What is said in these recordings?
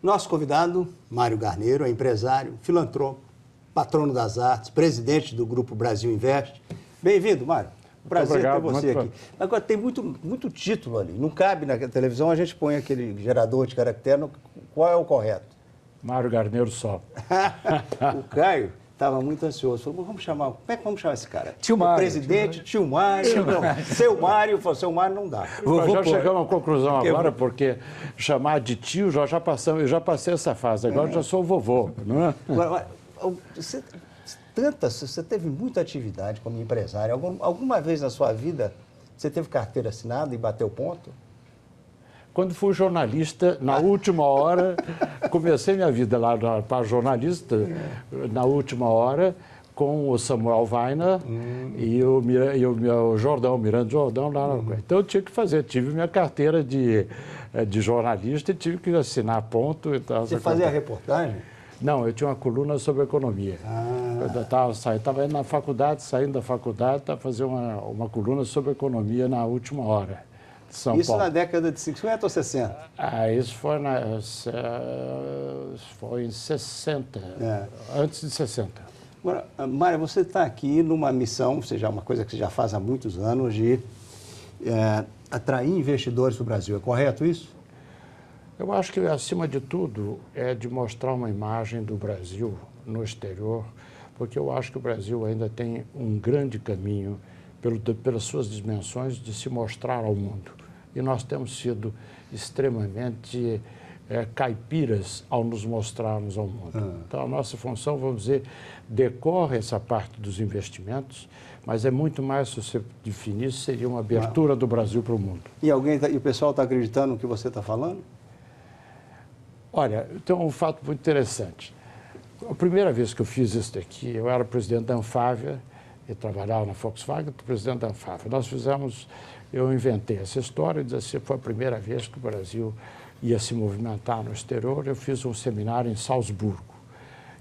Nosso convidado, Mário Garneiro, é empresário, filantropo, patrono das artes, presidente do Grupo Brasil Investe. Bem-vindo, Mário. Prazer ter você aqui. Agora, tem muito título ali. Não cabe na televisão, a gente põe aquele gerador de caractere. Qual é o correto? Mário Garneiro só. O Caio estava muito ansioso. Falou, como é que vamos chamar esse cara? Tio Mário. O presidente, tio Mário. Não, seu Mário. Falou, seu Mário não dá. Já chegamos a uma conclusão agora, porque chamar de tio, eu já passei essa fase. Agora já sou vovô, não é? Você teve muita atividade como empresário. Alguma vez na sua vida você teve carteira assinada e bateu ponto? Quando fui jornalista, na última hora, comecei minha vida lá para jornalista, na última hora, com o Samuel Weiner e o Jordão, Miranda Jordão lá. Então eu tinha que fazer, tive minha carteira de jornalista e tive que assinar ponto. Você fazia a reportagem? Não, eu tinha uma coluna sobre economia. Eu estava na faculdade, saindo da faculdade, para fazer uma coluna sobre economia na última hora de São Paulo. Isso na década de 50 ou 60? Isso foi em 60, antes de 60. Agora, Mário, você está aqui numa missão, ou seja, uma coisa que você já faz há muitos anos, de atrair investidores para o Brasil. É correto isso? Eu acho que, acima de tudo, é de mostrar uma imagem do Brasil no exterior, porque eu acho que o Brasil ainda tem um grande caminho, pelas suas dimensões, de se mostrar ao mundo. E nós temos sido extremamente caipiras ao nos mostrarmos ao mundo. Então, a nossa função, vamos dizer, decorre essa parte dos investimentos, mas é muito mais, se você definir, seria uma abertura do Brasil para o mundo. E o pessoal está acreditando no que você está falando? Olha, tem um fato muito interessante. A primeira vez que eu fiz isso daqui, eu era presidente da Anfávia, e trabalhava na Volkswagen, presidente da Anfávia. Eu inventei essa história, disse, foi a primeira vez que o Brasil ia se movimentar no exterior. Eu fiz um seminário em Salzburgo.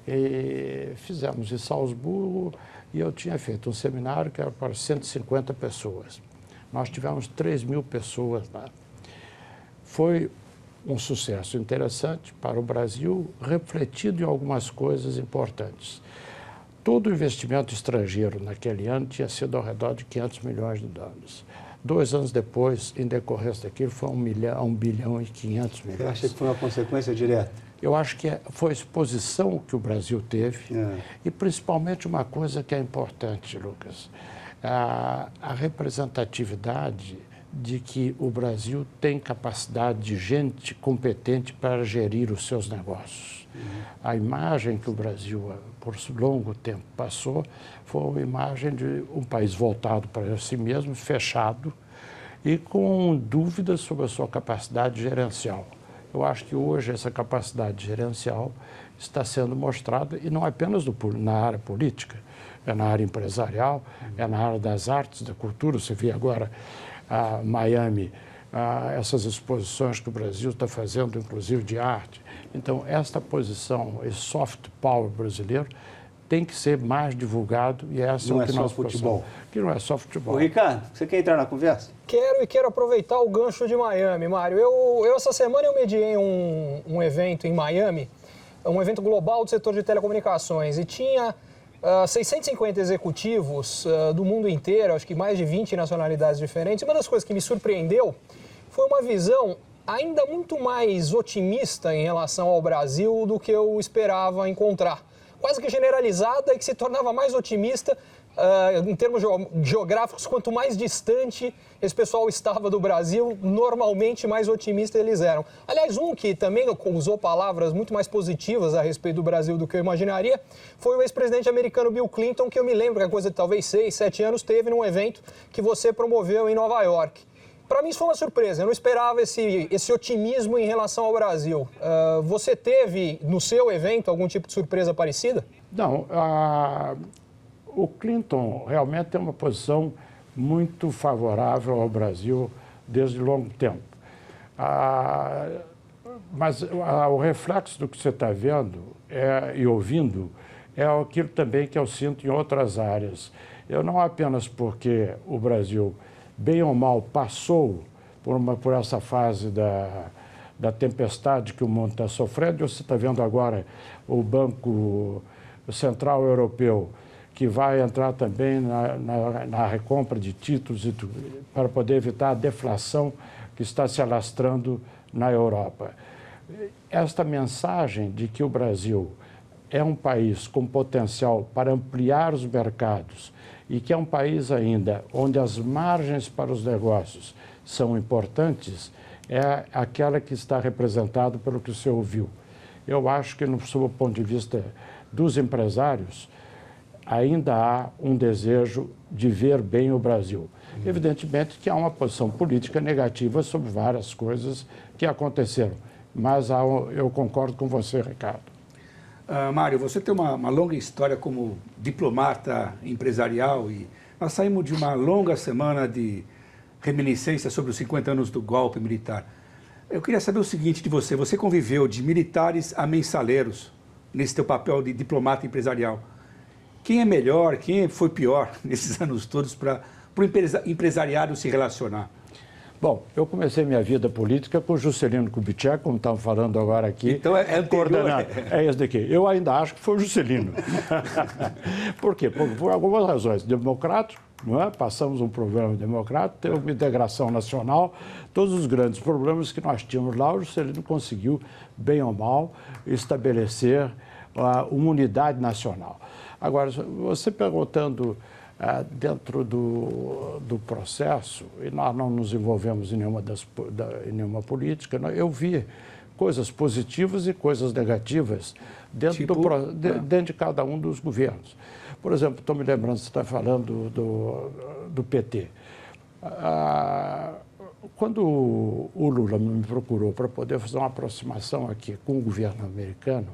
E fizemos em Salzburgo e eu tinha feito um seminário que era para 150 pessoas. Nós tivemos 3.000 pessoas lá. Foi um sucesso interessante para o Brasil, refletido em algumas coisas importantes. Todo o investimento estrangeiro naquele ano tinha sido ao redor de 500 milhões de dólares. 2 anos depois, em decorrência daquilo, foi 1 bilhão e 500 milhões. Você acha que foi uma consequência direta? Eu acho que foi a exposição que o Brasil teve e, principalmente, uma coisa que é importante, Lucas, a representatividade de que o Brasil tem capacidade de gente competente para gerir os seus negócios. A imagem que o Brasil, por longo tempo, passou foi uma imagem de um país voltado para si mesmo, fechado e com dúvidas sobre a sua capacidade gerencial. Eu acho que hoje essa capacidade gerencial está sendo mostrada, e não apenas na área política, é na área empresarial, é na área das artes, da cultura. Você vê agora Miami, essas exposições que o Brasil está fazendo, inclusive de arte. Então, esta posição, esse soft power brasileiro, tem que ser mais divulgado, e essa não é o que só nós futebol. Que não é só futebol. Ô, Ricardo, você quer entrar na conversa? Quero aproveitar o gancho de Miami, Mário. Essa semana eu mediei um evento em Miami, um evento global do setor de telecomunicações, e tinha 650 executivos do mundo inteiro, acho que mais de 20 nacionalidades diferentes. Uma das coisas que me surpreendeu foi uma visão ainda muito mais otimista em relação ao Brasil do que eu esperava encontrar. Quase que generalizada, e que se tornava mais otimista em termos geográficos. Quanto mais distante esse pessoal estava do Brasil, normalmente mais otimistas eles eram. Aliás, um que também usou palavras muito mais positivas a respeito do Brasil do que eu imaginaria foi o ex-presidente americano Bill Clinton, que eu me lembro que a coisa de talvez 6, 7 anos teve num evento que você promoveu em Nova York. Para mim isso foi uma surpresa, eu não esperava esse otimismo em relação ao Brasil. Você teve no seu evento algum tipo de surpresa parecida? Não, o Clinton realmente tem uma posição muito favorável ao Brasil desde longo tempo. Mas o reflexo do que você está vendo e ouvindo é aquilo também que eu sinto em outras áreas. Eu não apenas porque o Brasil, bem ou mal, passou por essa fase da tempestade que o mundo está sofrendo. Você está vendo agora o Banco Central Europeu, que vai entrar também na recompra de títulos para poder evitar a deflação que está se alastrando na Europa. Esta mensagem de que o Brasil é um país com potencial para ampliar os mercados e que é um país ainda onde as margens para os negócios são importantes, é aquela que está representada pelo que você ouviu. Eu acho que, sob o ponto de vista dos empresários, ainda há um desejo de ver bem o Brasil. Evidentemente que há uma posição política negativa sobre várias coisas que aconteceram, mas eu concordo com você, Ricardo. Mário, você tem uma longa história como diplomata empresarial e nós saímos de uma longa semana de reminiscência sobre os 50 anos do golpe militar. Eu queria saber o seguinte de você, você conviveu de militares a mensaleiros nesse teu papel de diplomata empresarial. Quem é melhor, quem foi pior nesses anos todos para o empresariado se relacionar? Bom, eu comecei minha vida política com Juscelino Kubitschek, como estamos falando agora aqui. Então é coordenado. É esse daqui. Eu ainda acho que foi o Juscelino. Por quê? Por algumas razões. Democrático, não é? Passamos um programa democrático, teve uma integração nacional, todos os grandes problemas que nós tínhamos lá, o Juscelino conseguiu, bem ou mal, estabelecer uma unidade nacional. Agora, você perguntando dentro do processo, e nós não nos envolvemos em nenhuma política, eu vi coisas positivas e coisas negativas dentro, dentro de cada um dos governos. Por exemplo, estou me lembrando, você está falando do PT. Quando o Lula me procurou para poder fazer uma aproximação aqui com o governo americano,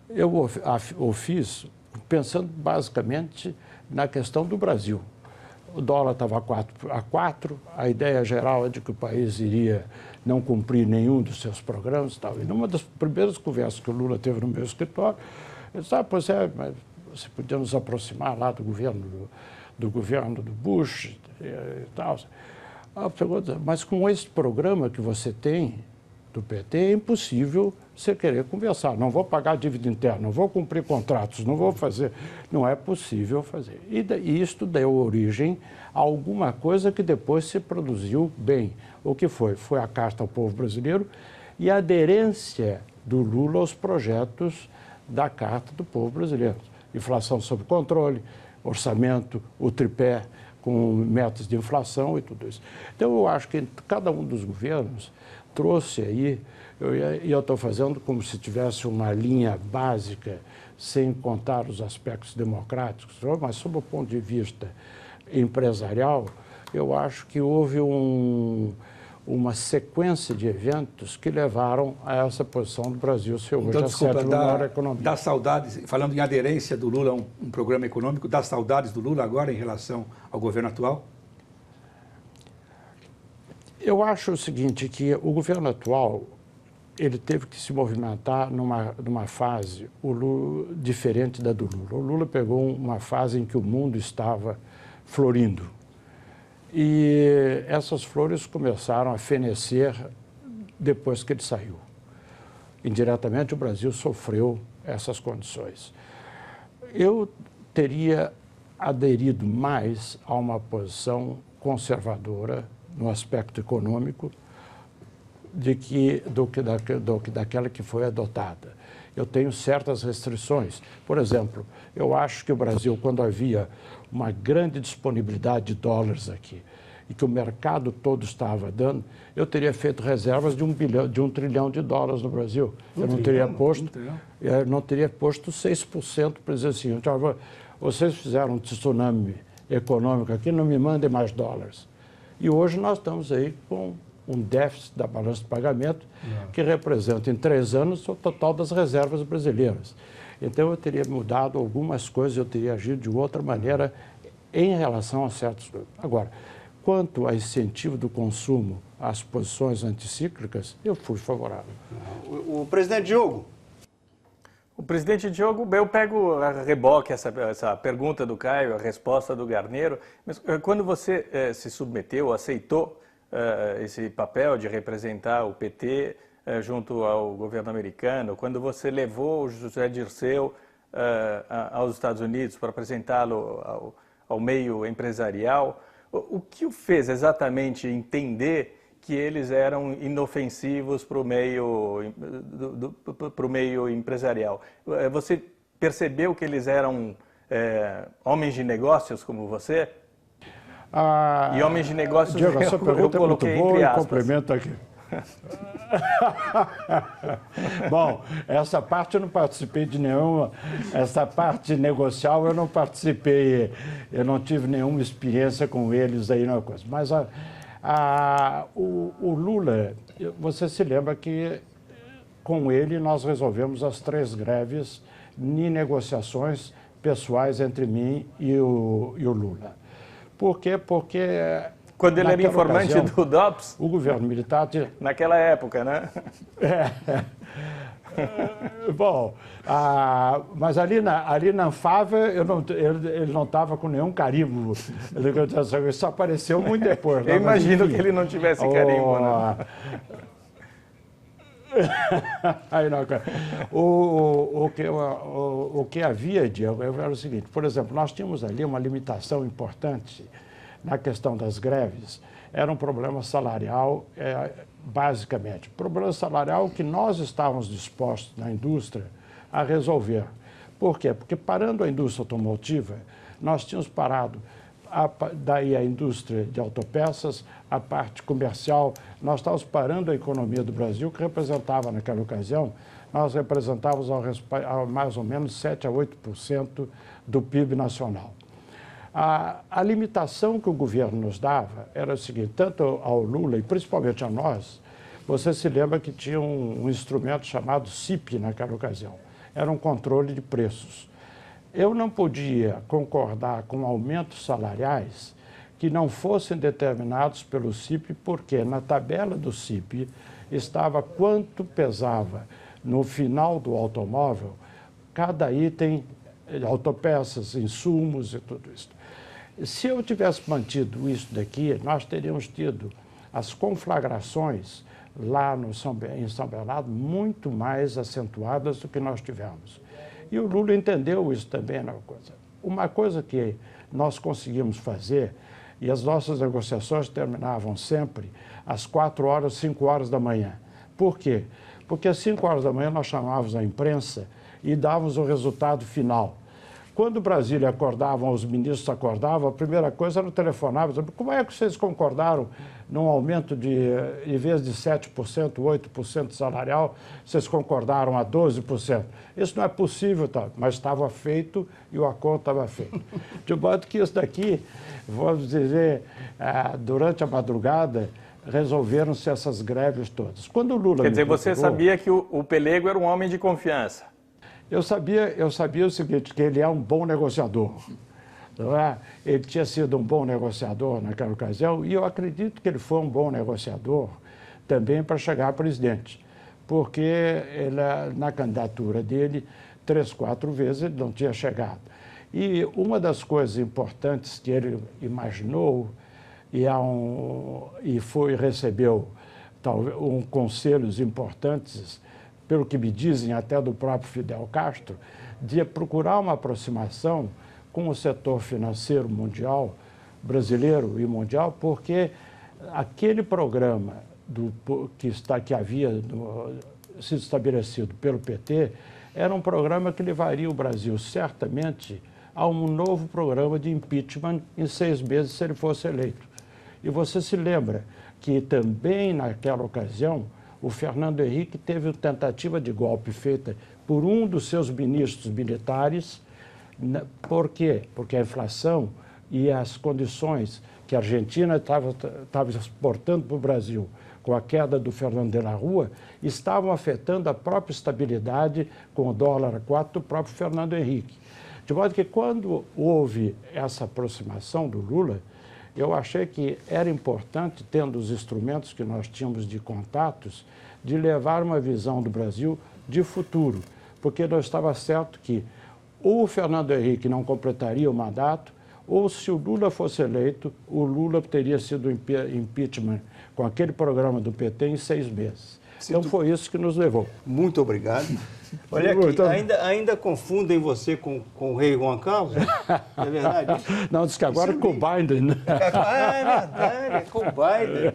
eu o fiz pensando basicamente na questão do Brasil. O dólar estava a 4, a ideia geral é de que o país iria não cumprir nenhum dos seus programas e tal. E numa das primeiras conversas que o Lula teve no meu escritório, ele disse, pois é, mas você podia nos aproximar lá do governo do Bush e tal. Mas com esse programa que você tem do PT, é impossível você querer conversar. Não vou pagar dívida interna, não vou cumprir contratos, não vou fazer. Não é possível fazer. E isto deu origem a alguma coisa que depois se produziu bem. O que foi? Foi a Carta ao Povo Brasileiro e a aderência do Lula aos projetos da Carta do Povo Brasileiro. Inflação sob controle, orçamento, o tripé com metas de inflação e tudo isso. Então, eu acho que cada um dos governos trouxe aí, e eu estou fazendo como se tivesse uma linha básica, sem contar os aspectos democráticos, mas sob o ponto de vista empresarial, eu acho que houve uma sequência de eventos que levaram a essa posição do Brasil ser hoje a sétima maior economia. Dá saudades, falando em aderência do Lula a um programa econômico, dá saudades do Lula agora em relação ao governo atual? Eu acho o seguinte, que o governo atual, ele teve que se movimentar numa fase diferente da do Lula. O Lula pegou uma fase em que o mundo estava florindo. E essas flores começaram a fenecer depois que ele saiu. Indiretamente, o Brasil sofreu essas condições. Eu teria aderido mais a uma posição conservadora no aspecto econômico do que daquela que foi adotada. Eu tenho certas restrições. Por exemplo, eu acho que o Brasil, quando havia uma grande disponibilidade de dólares aqui e que o mercado todo estava dando, eu teria feito reservas de $1 trilhão no Brasil. Eu não teria posto 6% para dizer assim, vocês fizeram um tsunami econômico aqui, não me mandem mais dólares. E hoje nós estamos aí com um déficit da balança de pagamento que representa em 3 anos o total das reservas brasileiras. Então eu teria mudado algumas coisas, eu teria agido de outra maneira em relação a certos grupos. Agora, quanto a incentivo do consumo às posições anticíclicas, eu fui favorável. O presidente Diogo. O presidente Diogo, eu pego a reboque essa pergunta do Caio, a resposta do Garneiro, mas quando você se submeteu, aceitou esse papel de representar o PT junto ao governo americano, quando você levou o José Dirceu aos Estados Unidos para apresentá-lo ao meio empresarial, o que o fez exatamente entender que eles eram inofensivos para o meio empresarial? Você percebeu que eles eram homens de negócios como você? E homens de negócios, Diego, a sua pergunta é muito boa e complemento aqui. Bom, essa parte eu não participei de nenhuma, essa parte negocial eu não participei, eu não tive nenhuma experiência com eles aí, não é coisa. Mas o Lula, você se lembra que com ele nós resolvemos as 3 greves em negociações pessoais entre mim e o Lula. Por quê? Porque... Quando ele era informante do DOPS? O governo militar... Naquela época, né? Bom, mas ali na Anfávia ele não estava com nenhum carimbo. Isso apareceu muito depois. Eu imagino que ele não tivesse carimbo, né? Aí não, o que havia, Diego, era o seguinte, por exemplo, nós tínhamos ali uma limitação importante na questão das greves, era um problema salarial, basicamente. Problema salarial que nós estávamos dispostos na indústria a resolver. Por quê? Porque parando a indústria automotiva, nós tínhamos parado daí a indústria de autopeças, a parte comercial, nós estávamos parando a economia do Brasil, que representava naquela ocasião, nós representávamos mais ou menos 7 a 8% do PIB nacional. A limitação que o governo nos dava era o seguinte, tanto ao Lula e principalmente a nós, você se lembra que tinha um instrumento chamado CIP naquela ocasião, era um controle de preços. Eu não podia concordar com aumentos salariais que não fossem determinados pelo CIP, porque na tabela do CIP estava quanto pesava no final do automóvel cada item, autopeças, insumos e tudo isso. Se eu tivesse mantido isso daqui, nós teríamos tido as conflagrações lá em São Bernardo muito mais acentuadas do que nós tivemos. E o Lula entendeu isso também. Uma coisa que nós conseguimos fazer, e as nossas negociações terminavam sempre às 4 horas, 5 horas da manhã. Por quê? Porque às 5 horas da manhã nós chamávamos a imprensa e dávamos o resultado final. Quando Brasília acordavam, os ministros acordavam, a primeira coisa era telefonar, como é que vocês concordaram num aumento em vez de 7%, 8% salarial, vocês concordaram a 12%. Isso não é possível, tá? Mas estava feito e o acordo estava feito. De modo que isso daqui, vamos dizer, durante a madrugada, resolveram-se essas greves todas. Quando o Lula... Quer dizer, você sabia que o Pelego era um homem de confiança? Eu sabia o seguinte, que ele é um bom negociador. Não é? Ele tinha sido um bom negociador naquela ocasião e eu acredito que ele foi um bom negociador também para chegar a presidente, porque ele, na candidatura dele, 3, 4 vezes ele não tinha chegado. E uma das coisas importantes que ele imaginou e recebeu conselhos importantes, pelo que me dizem até do próprio Fidel Castro, de procurar uma aproximação com o setor financeiro mundial, brasileiro e mundial, porque aquele programa que havia sido estabelecido pelo PT era um programa que levaria o Brasil certamente a um novo programa de impeachment em 6 meses se ele fosse eleito. E você se lembra que também naquela ocasião o Fernando Henrique teve uma tentativa de golpe feita por um dos seus ministros militares. Por quê? Porque a inflação e as condições que a Argentina estava exportando para o Brasil com a queda do Fernando de la Rúa estavam afetando a própria estabilidade com o dólar a 4 do próprio Fernando Henrique. De modo que quando houve essa aproximação do Lula, eu achei que era importante, tendo os instrumentos que nós tínhamos de contatos, de levar uma visão do Brasil de futuro, porque não estava certo que o Fernando Henrique não completaria o mandato, ou se o Lula fosse eleito, o Lula teria sido impeachment com aquele programa do PT em 6 meses. Então foi isso que nos levou. Muito obrigado. Olha aqui, ainda confundem você com o rei Juan Carlos? É verdade? Não, diz que agora é com o Biden. É verdade, é com o Biden.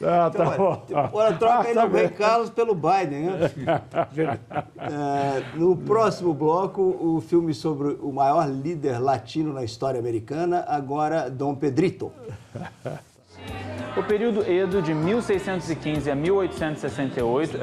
Ah, tá bom. Agora troca aí no rei Carlos pelo Biden, né? No próximo bloco, o filme sobre o maior líder latino na história americana, agora Dom Pedrito. O período Edo, de 1615 a 1868,